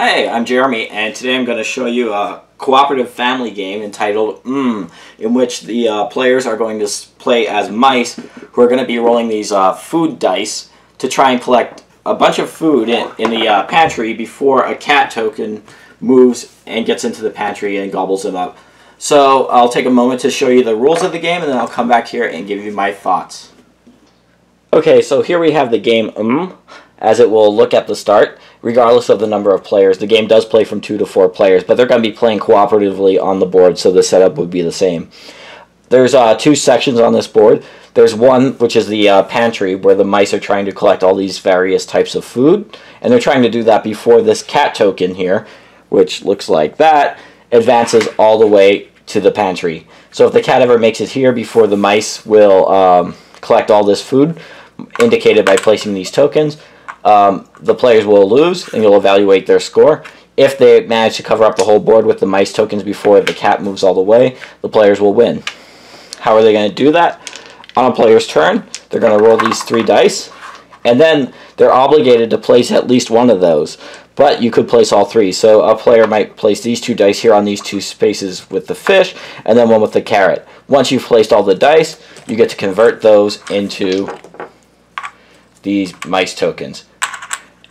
Hey, I'm Jeremy, and today I'm going to show you a cooperative family game entitled in which the players are going to play as mice who are going to be rolling these food dice to try and collect a bunch of food in the pantry before a cat token moves and gets into the pantry and gobbles them up. So I'll take a moment to show you the rules of the game, and then I'll come back here and give you my thoughts. Okay, so here we have the game as it will look at the start. Regardless of the number of players, the game does play from 2 to 4 players, but they're going to be playing cooperatively on the board, so the setup would be the same. There's 2 sections on this board. There's one which is the pantry, where the mice are trying to collect all these various types of food, and they're trying to do that before this cat token here, which looks like that, advances all the way to the pantry. So if the cat ever makes it here before the mice will collect all this food, indicated by placing these tokens, the players will lose, and you'll evaluate their score. If they manage to cover up the whole board with the mice tokens before the cat moves all the way, the players will win. How are they going to do that? On a player's turn, they're going to roll these 3 dice, and then they're obligated to place at least one of those. But you could place all 3. So a player might place these 2 dice here on these 2 spaces with the fish, and then one with the carrot. Once you've placed all the dice, you get to convert those into these mice tokens.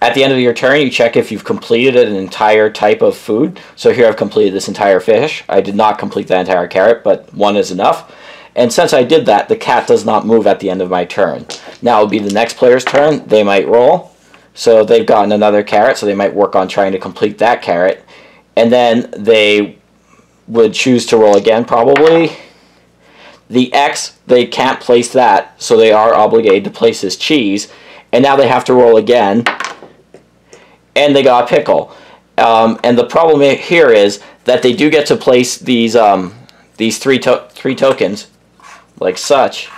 At the end of your turn, you check if you've completed an entire type of food. So here I've completed this entire fish. I did not complete that entire carrot, but 1 is enough. And since I did that, the cat does not move at the end of my turn. Now it will be the next player's turn. They might roll. So they've gotten another carrot, so they might work on trying to complete that carrot. And then they would choose to roll again, probably. The X, they can't place that, so they are obligated to place this cheese. And now they have to roll again. And they got a pickle. And the problem here is that they do get to place these three tokens, like such.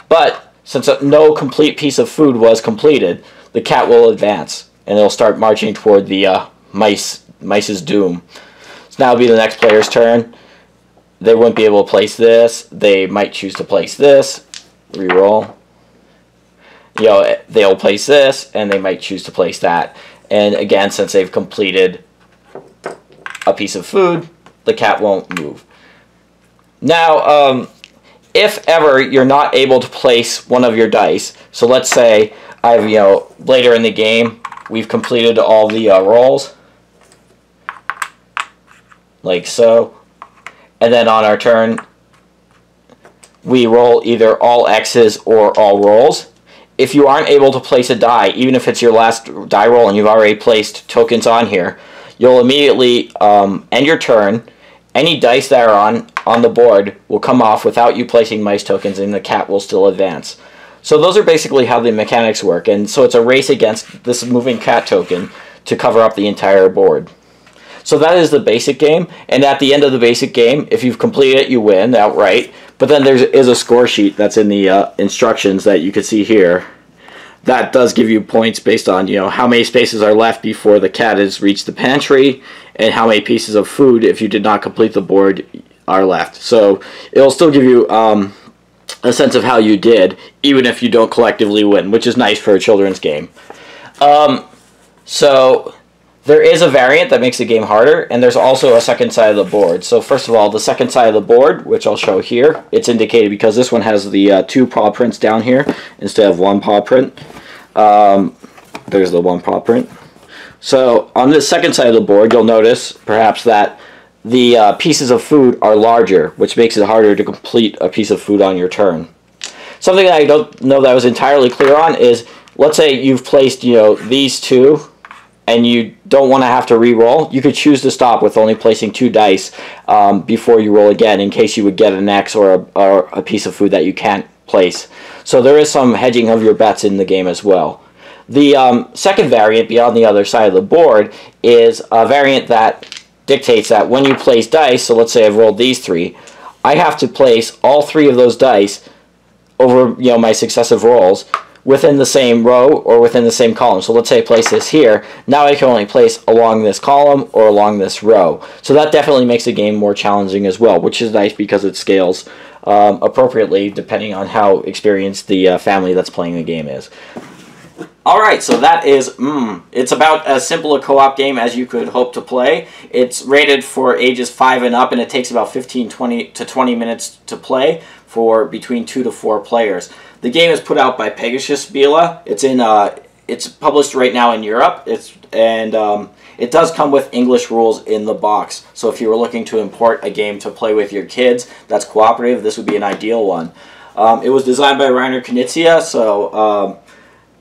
But since no complete piece of food was completed, the cat will advance, and it'll start marching toward the mice's doom. So now it'll be the next player's turn. They wouldn't be able to place this. They might choose to place this. Reroll. They'll place this, and they might choose to place that. And again, since they've completed a piece of food, the cat won't move. Now, if ever you're not able to place one of your dice, so let's say later in the game we've completed all the rolls, like so, and then on our turn we roll either all X's or all rolls. If you aren't able to place a die, even if it's your last die roll and you've already placed tokens on here, you'll immediately end your turn. Any dice that are on the board will come off without you placing mice tokens, and the cat will still advance. So those are basically how the mechanics work, and so it's a race against this moving cat token to cover up the entire board. So that is the basic game, and at the end of the basic game, if you've completed it, you win outright. But then there is a score sheet that's in the instructions that you can see here. That does give you points based on how many spaces are left before the cat has reached the pantry, and how many pieces of food, if you did not complete the board, are left. So it'll still give you a sense of how you did, even if you don't collectively win, which is nice for a children's game. So there is a variant that makes the game harder, and there's also a second side of the board. So first of all, the second side of the board, which I'll show here, it's indicated because this one has the 2 paw prints down here instead of 1 paw print. There's the 1 paw print. So on the second side of the board, you'll notice perhaps that the pieces of food are larger, which makes it harder to complete a piece of food on your turn. Something that I don't know that I was entirely clear on is, let's say you've placed these 2, and you don't want to have to re-roll. You could choose to stop with only placing 2 dice before you roll again, in case you would get an X or a piece of food that you can't place. So there is some hedging of your bets in the game as well. The second variant, beyond the other side of the board, is a variant that dictates that when you place dice, so let's say I've rolled these 3, I have to place all 3 of those dice over my successive rolls within the same row or within the same column. So let's say I place this here. Now I can only place along this column or along this row. So that definitely makes the game more challenging as well, which is nice because it scales appropriately depending on how experienced the family that's playing the game is. Alright, so that is It's about as simple a co-op game as you could hope to play. It's rated for ages 5 and up, and it takes about 20 to 20 minutes to play for between 2 to 4 players. The game is put out by Pegasus Bila. It's published right now in Europe. It does come with English rules in the box. So if you were looking to import a game to play with your kids that's cooperative, this would be an ideal one. It was designed by Reiner Knizia, so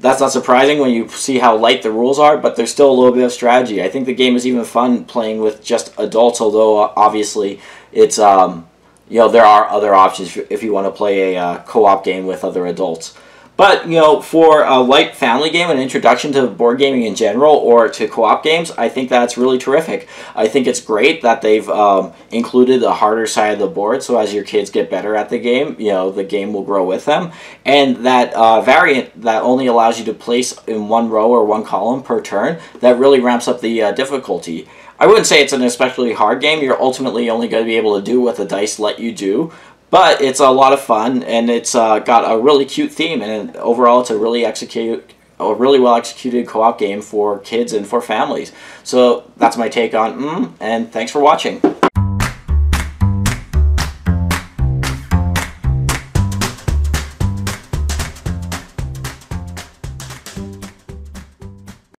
that's not surprising when you see how light the rules are, but there's still a little bit of strategy. I think the game is even fun playing with just adults, although obviously it's there are other options if you want to play a co-op game with other adults. But, for a light family game, an introduction to board gaming in general or to co-op games, I think that's really terrific. I think it's great that they've included the harder side of the board, so as your kids get better at the game will grow with them. And that variant that only allows you to place in one row or one column per turn, that really ramps up the difficulty. I wouldn't say it's an especially hard game. You're ultimately only going to be able to do what the dice let you do. But it's a lot of fun, and it's got a really cute theme, and overall it's a really well executed co-op game for kids and for families. So that's my take on and thanks for watching.